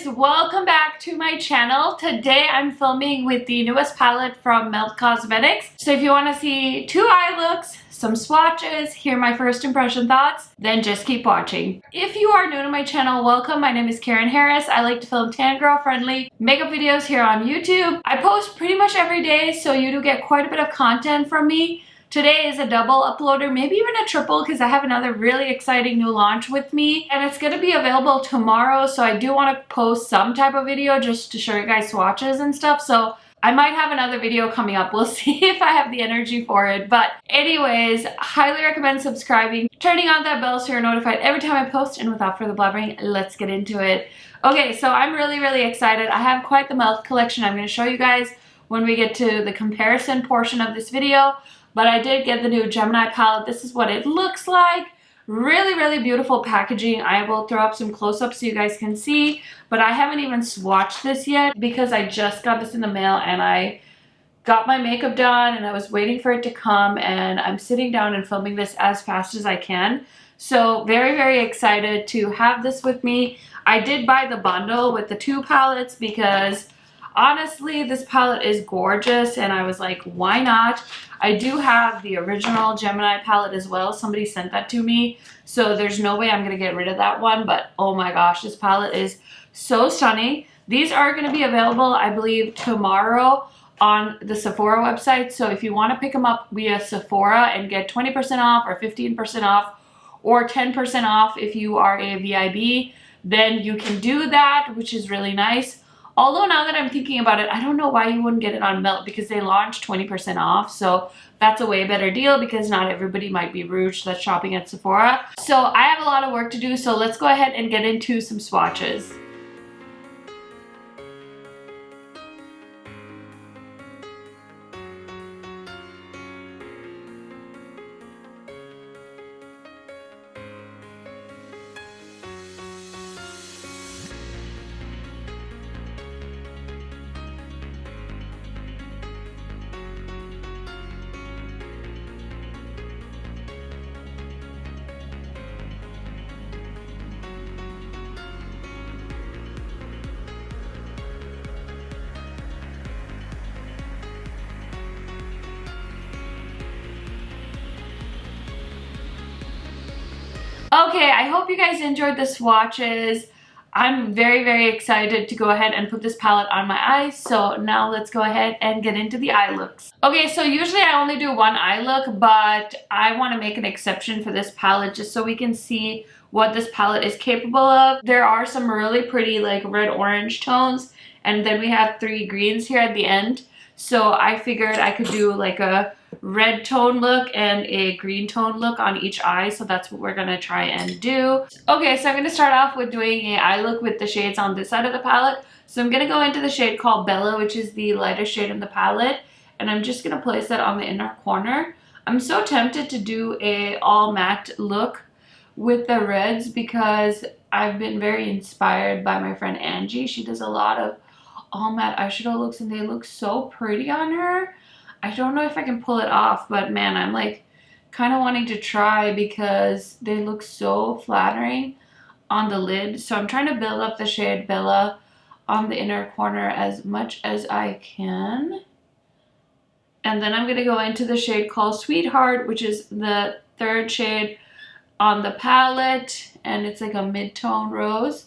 guys, welcome back to my channel. Today I'm filming with the newest palette from Melt Cosmetics. So if you want to see two eye looks, some swatches, hear my first impression thoughts, then just keep watching. If you are new to my channel, welcome. My name is KARENHARRIS. I like to film tan girl friendly makeup videos here on YouTube. I post pretty much every day, so you do get quite a bit of content from me. Today is a double uploader, maybe even a triple, because I have another really exciting new launch with me, and it's going to be available tomorrow. So I do want to post some type of video just to show you guys swatches and stuff. So I might have another video coming up. We'll see if I have the energy for it. But anyways, highly recommend subscribing, turning on that bell so you're notified every time I post. And without further blabbering, let's get into it. Okay, so I'm really excited. I have quite the mouth collection I'm going to show you guys when we get to the comparison portion of this video. But I did get the new Gemini palette. This is what it looks like. Really beautiful packaging. I will throw up some close-ups so you guys can see. But I haven't even swatched this yet because I just got this in the mail and I got my makeup done and I was waiting for it to come, and I'm sitting down and filming this as fast as I can. So very excited to have this with me. I did buy the bundle with the two palettes because honestly, this palette is gorgeous and I was like, why not? I do have the original Gemini palette as well. Somebody sent that to me, so there's no way I'm going to get rid of that one. But oh my gosh, this palette is so stunning. These are going to be available, I believe, tomorrow on the Sephora website. So if you want to pick them up via Sephora and get 20% off or 15% off or 10% off if you are a VIB, then you can do that, which is really nice. Although now that I'm thinking about it, I don't know why you wouldn't get it on Melt, because they launched 20% off. So that's a way better deal because not everybody might be Rouge that's shopping at Sephora. So I have a lot of work to do. So let's go ahead and get into some swatches. Okay, I hope you guys enjoyed the swatches. I'm very excited to go ahead and put this palette on my eyes. So now let's go ahead and get into the eye looks. Okay, so usually I only do one eye look, but I want to make an exception for this palette just so we can see what this palette is capable of. There are some really pretty like red-orange tones, and then we have three greens here at the end. So I figured I could do like a red tone look and a green tone look on each eye. So that's what we're going to try and do. Okay, so I'm going to start off with doing an eye look with the shades on this side of the palette. So I'm going to go into the shade called Bella, which is the lightest shade in the palette. And I'm just going to place that on the inner corner. I'm so tempted to do a all matte look with the reds because I've been very inspired by my friend Angie. She does a lot of all matte eyeshadow looks and they look so pretty on her. I don't know if I can pull it off, but man, I'm like kind of wanting to try because they look so flattering on the lid. So I'm trying to build up the shade Bella on the inner corner as much as I can. And then I'm going to go into the shade called Sweetheart, which is the third shade on the palette, and it's like a mid-tone rose.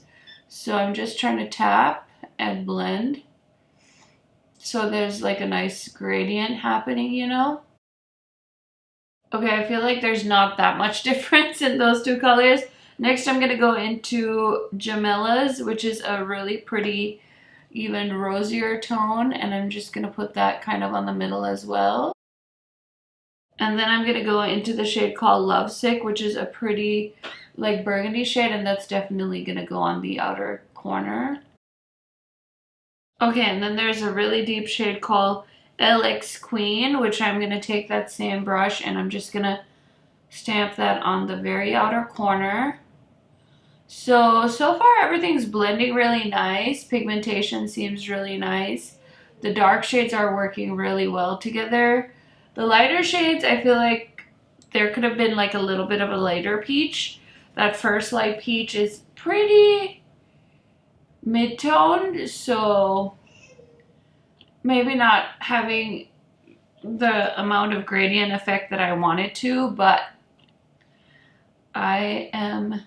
So I'm just trying to tap and blend so there's like a nice gradient happening, you know. Okay, I feel like there's not that much difference in those two colors. Next I'm going to go into Gemini's, which is a really pretty even rosier tone, and I'm just going to put that kind of on the middle as well. And then I'm going to go into the shade called Lovesick, which is a pretty like burgundy shade, and that's definitely going to go on the outer corner. Okay, and then there's a really deep shade called LX Queen, which I'm going to take that same brush and I'm just going to stamp that on the very outer corner. So far everything's blending really nice. Pigmentation seems really nice. The dark shades are working really well together. The lighter shades, I feel like there could have been like a little bit of a lighter peach. That first light peach is pretty mid-toned, so maybe not having the amount of gradient effect that I wanted to, but I am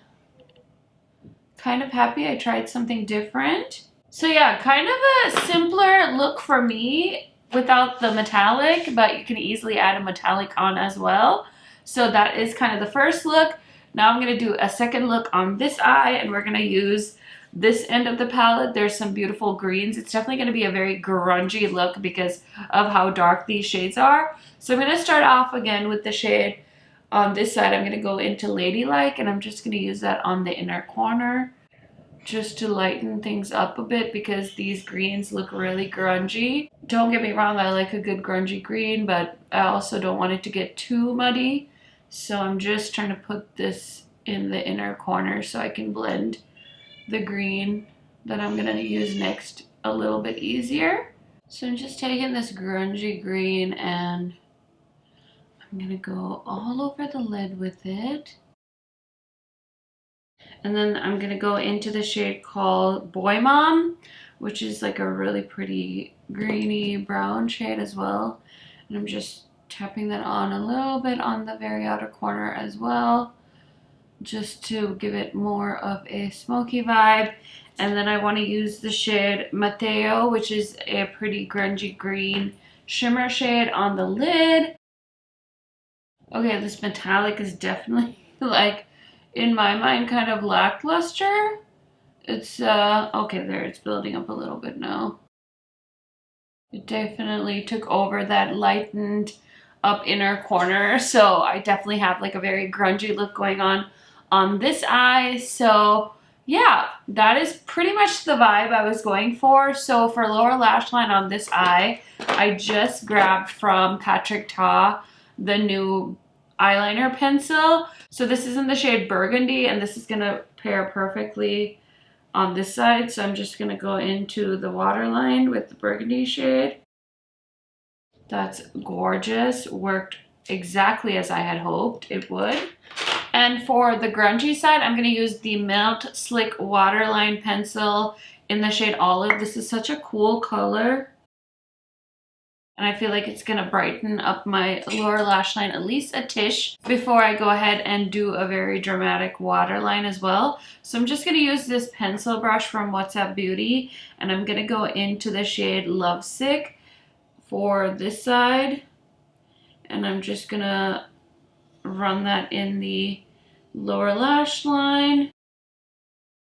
kind of happy I tried something different. So yeah, kind of a simpler look for me without the metallic, but you can easily add a metallic on as well. So that is kind of the first look. Now I'm going to do a second look on this eye, and we're going to use this end of the palette. There's some beautiful greens. It's definitely going to be a very grungy look because of how dark these shades are. So I'm going to start off again with the shade on this side. I'm going to go into Ladylike, and I'm just going to use that on the inner corner just to lighten things up a bit because these greens look really grungy. Don't get me wrong, I like a good grungy green, but I also don't want it to get too muddy. So I'm just trying to put this in the inner corner so I can blend the green that I'm gonna use next a little bit easier. So I'm just taking this grungy green and I'm gonna go all over the lid with it. And then I'm gonna go into the shade called Boy Mom, which is like a really pretty greeny brown shade as well. And I'm just tapping that on a little bit on the very outer corner as well, just to give it more of a smoky vibe. And then I want to use the shade Mateo, which is a pretty grungy green shimmer shade on the lid. Okay, this metallic is definitely like, in my mind, kind of lackluster. It's okay, there, it's building up a little bit now. It definitely took over that lightened up inner corner, so I definitely have like a very grungy look going on this eye. So yeah, that is pretty much the vibe I was going for. So for lower lash line on this eye, I just grabbed from Patrick Ta the new eyeliner pencil. So this is in the shade Burgundy, and this is gonna pair perfectly on this side. So I'm just gonna go into the waterline with the Burgundy shade. That's gorgeous. Worked exactly as I had hoped it would. And for the grungy side, I'm gonna use the Melt Slick Waterline pencil in the shade Olive. This is such a cool color, and I feel like it's gonna brighten up my lower lash line at least a tish before I go ahead and do a very dramatic waterline as well. So I'm just gonna use this pencil brush from What's Up Beauty, and I'm gonna go into the shade Lovesick for this side, and I'm just gonna run that in the lower lash line.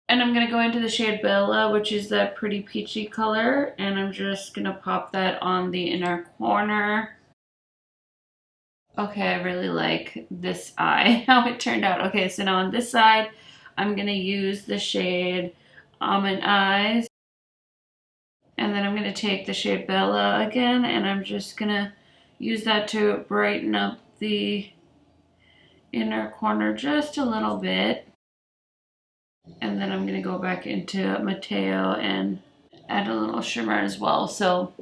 And I'm gonna go into the shade Bella, which is that pretty peachy color, and I'm just gonna pop that on the inner corner. Okay, I really like this eye, how it turned out. Okay, so now on this side, I'm gonna use the shade Almond Eyes. And then I'm gonna take the shade Bella again, and I'm just gonna use that to brighten up the inner corner just a little bit. And then I'm gonna go back into Mateo and add a little shimmer as well. So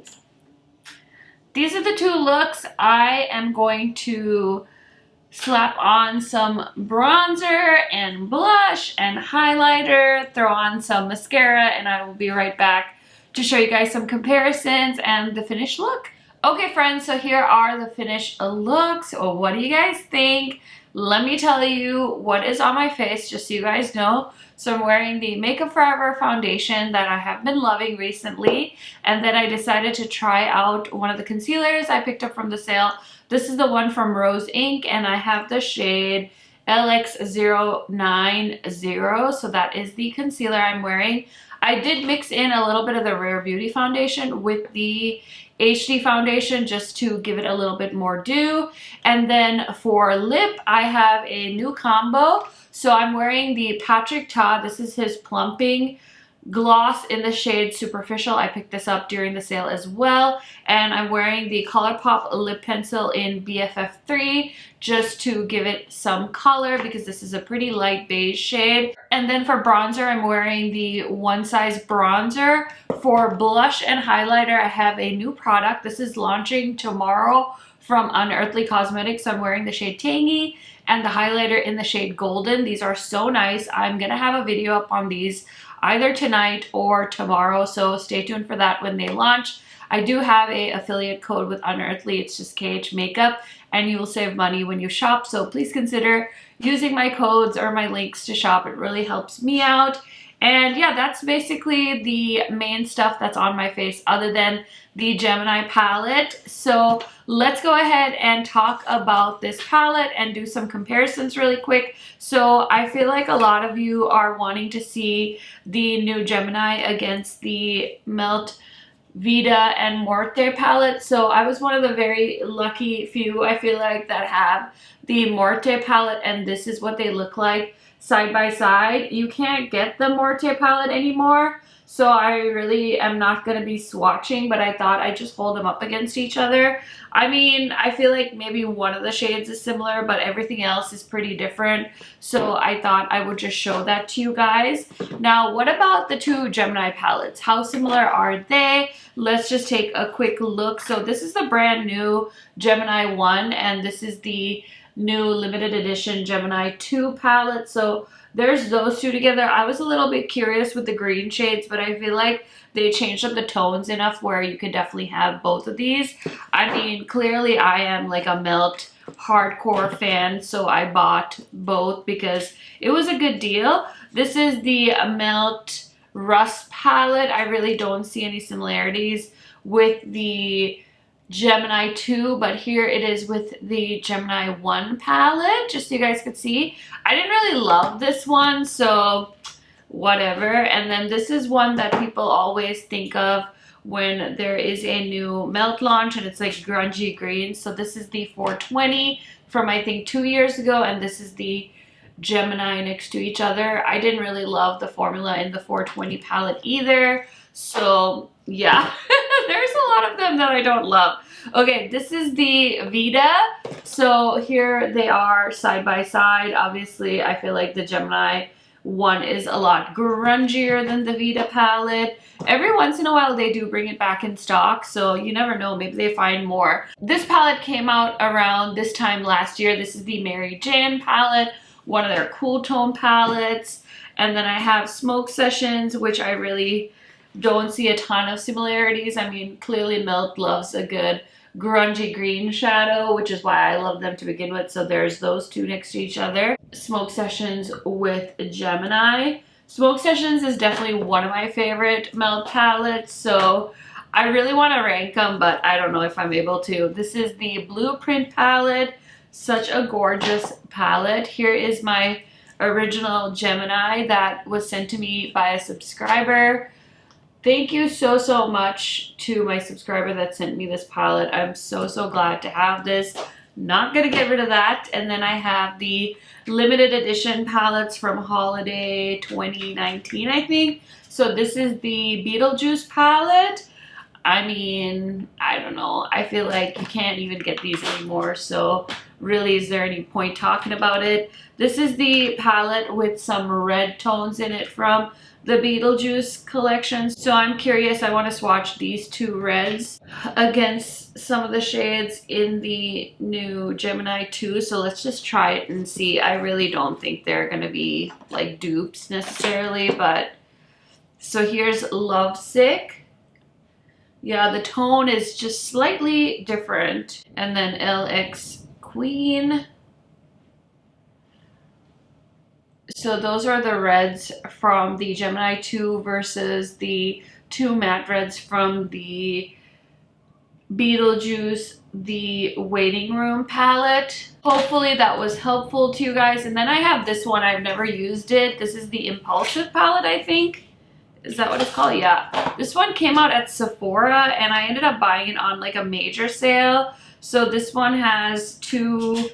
these are the two looks. I am going to slap on some bronzer and blush and highlighter, throw on some mascara, and I will be right back to show you guys some comparisons and the finished look. Okay friends, so here are the finished looks. What do you guys think? Let me tell you what is on my face, just so you guys know. So I'm wearing the Makeup Forever foundation that I have been loving recently, and then I decided to try out one of the concealers I picked up from the sale. This is the one from Rose Inc, and I have the shade LX090, so that is the concealer I'm wearing. I did mix in a little bit of the Rare Beauty foundation with the HD foundation just to give it a little bit more dew. And then for lip, I have a new combo. So I'm wearing the Patrick Ta, this is his plumping gloss in the shade Superficial. I picked this up during the sale as well. And I'm wearing the ColourPop lip pencil in BFF3 just to give it some color because this is a pretty light beige shade. And then for bronzer, I'm wearing the One Size bronzer. For blush and highlighter, I have a new product. This is launching tomorrow from Unearthly Cosmetics. I'm wearing the shade Tangy and the highlighter in the shade Golden. These are so nice. I'm gonna have a video up on these either tonight or tomorrow, so stay tuned for that when they launch. I do have a affiliate code with Unearthly. It's just KHMAKEUP, and you will save money when you shop, so please consider using my codes or my links to shop. It really helps me out. And yeah, that's basically the main stuff that's on my face other than the Gemini palette. So let's go ahead and talk about this palette and do some comparisons really quick. So I feel like a lot of you are wanting to see the new Gemini against the Melt, Beaute, and Morte palette. So I was one of the very lucky few, I feel like, that have the Morte palette, and this is what they look like side by side. You can't get the Morte palette anymore, so I really am not going to be swatching, but I thought I'd just hold them up against each other. I mean, I feel like maybe one of the shades is similar, but everything else is pretty different, so I thought I would just show that to you guys. Now, what about the two Gemini palettes? How similar are they? Let's just take a quick look. So this is the brand new Gemini 1, and this is the new limited edition Gemini 2 palette. So there's those two together. I was a little bit curious with the green shades, but I feel like they changed up the tones enough where you could definitely have both of these. I mean, clearly I am like a Melt hardcore fan, so I bought both because it was a good deal. This is the Melt Rust palette. I really don't see any similarities with the Gemini 2, but here it is with the Gemini 1 palette, just so you guys could see. I didn't really love this one, so whatever. And then this is one that people always think of when there is a new Melt launch, and it's like grungy green. So this is the 420 from I think 2 years ago, and this is the Gemini next to each other. I didn't really love the formula in the 420 palette either, so yeah. There's a lot of them that I don't love. Okay, this is the Beaute. So here they are side by side. Obviously, I feel like the Gemini 1 is a lot grungier than the Beaute palette. Every once in a while, they do bring it back in stock, so you never know. Maybe they find more. This palette came out around this time last year. This is the Mary Jane palette, one of their cool tone palettes. And then I have Smoke Sessions, which I really don't see a ton of similarities. I mean, clearly Melt loves a good grungy green shadow, which is why I love them to begin with. So there's those two next to each other. Smoke Sessions with Gemini. Smoke Sessions is definitely one of my favorite Melt palettes, so I really want to rank them, but I don't know if I'm able to. This is the Blueprint palette. Such a gorgeous palette. Here is my original Gemini that was sent to me by a subscriber. Thank you so much to my subscriber that sent me this palette. I'm so glad to have this. Not gonna get rid of that. And then I have the limited edition palettes from Holiday 2019, I think. So this is the Beetlejuice palette. I mean, I don't know. I feel like you can't even get these anymore. So really, is there any point talking about it? This is the palette with some red tones in it from the Beetlejuice collection. So I'm curious, I want to swatch these two reds against some of the shades in the new Gemini 2. So let's just try it and see. I really don't think they're going to be like dupes necessarily, but so here's Lovesick. Yeah, the tone is just slightly different. And then LX Queen. So those are the reds from the Gemini 2 versus the two matte reds from the Beetlejuice, the Waiting Room palette. Hopefully that was helpful to you guys. And then I have this one. I've never used it. This is the Impulsive palette, I think. Is that what it's called? Yeah. This one came out at Sephora, and I ended up buying it on like a major sale. So this one has two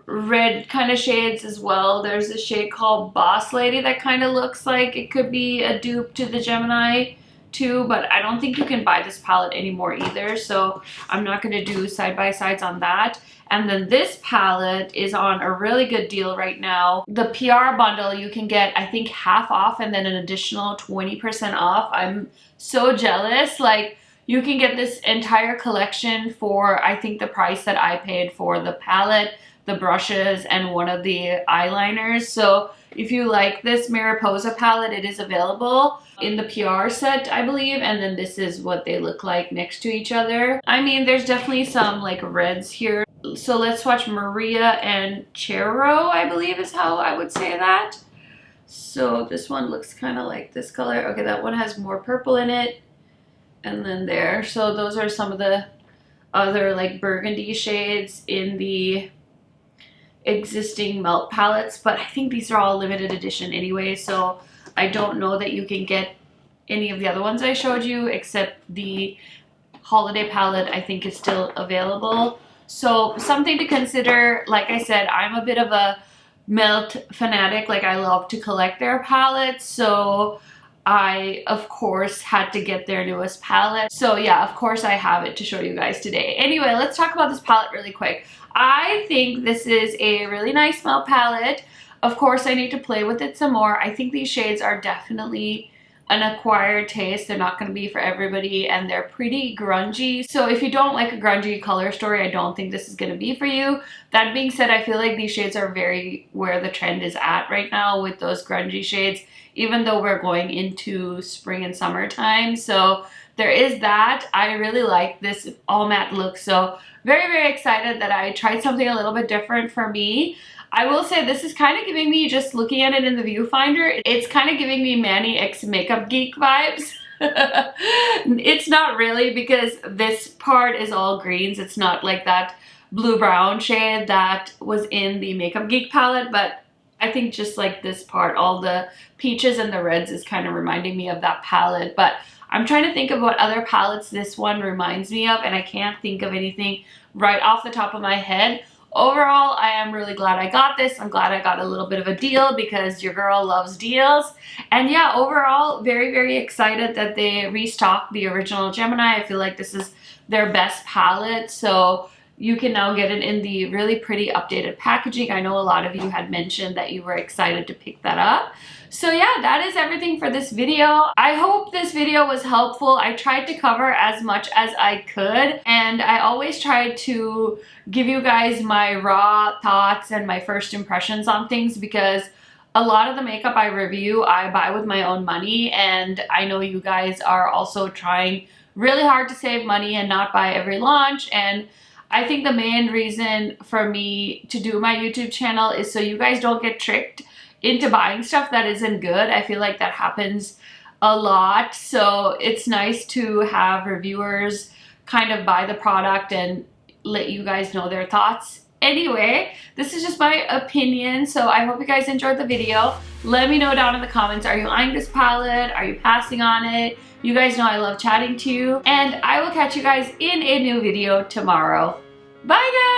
red kind of shades as well. There's a shade called Boss Lady that kind of looks like it could be a dupe to the Gemini 2, but I don't think you can buy this palette anymore either, so I'm not going to do side-by-sides on that. And then this palette is on a really good deal right now. The PR bundle you can get, I think, half off and then an additional 20% off. I'm so jealous. Like, you can get this entire collection for, I think, the price that I paid for the palette the brushes and one of the eyeliners. So if you like this Mariposa palette, it is available in the PR set, I believe, and then this is what they look like next to each other. I mean, there's definitely some like reds here. So let's swatch Maria and Chero, I believe is how I would say that. So this one looks kind of like this color. Okay, that one has more purple in it. And then there. So those are some of the other like burgundy shades in the existing melt palettes, but I think these are all limited edition anyway, so I don't know that you can get any of the other ones I showed you, except the holiday palette I think is still available. So something to consider. Like I said, I'm a bit of a melt fanatic. Like, I love to collect their palettes, so I of course had to get their newest palette. So yeah, of course I have it to show you guys today. Anyway, let's talk about this palette really quick. I think this is a really nice melt palette. Of course I need to play with it some more. I think these shades are definitely an acquired taste. They're not going to be for everybody, and they're pretty grungy. So if you don't like a grungy color story, I don't think this is going to be for you. That being said, I feel like these shades are very where the trend is at right now with those grungy shades, even though we're going into spring and summertime. So there is that. I really like this all matte look, so very, very excited that I tried something a little bit different for me. I will say this is kind of giving me, just looking at it in the viewfinder, it's kind of giving me Manny X Makeup Geek vibes. It's not really, because this part is all greens. It's not like that blue-brown shade that was in the Makeup Geek palette, but I think just like this part, all the peaches and the reds is kind of reminding me of that palette. But I'm trying to think of what other palettes this one reminds me of, and I can't think of anything right off the top of my head. Overall, I am really glad I got this. I'm glad I got a little bit of a deal, because your girl loves deals. And yeah, overall, very, very excited that they restocked the original Gemini. I feel like this is their best palette. So you can now get it in the really pretty updated packaging. I know a lot of you had mentioned that you were excited to pick that up. So yeah, that is everything for this video. I hope this video was helpful. I tried to cover as much as I could, and I always try to give you guys my raw thoughts and my first impressions on things, because a lot of the makeup I review, I buy with my own money, and I know you guys are also trying really hard to save money and not buy every launch. And I think the main reason for me to do my YouTube channel is so you guys don't get tricked into buying stuff that isn't good. I feel like that happens a lot. So it's nice to have reviewers kind of buy the product and let you guys know their thoughts. Anyway, this is just my opinion, so I hope you guys enjoyed the video. Let me know down in the comments, are you eyeing this palette? Are you passing on it? You guys know I love chatting to you, and I will catch you guys in a new video tomorrow. Bye guys!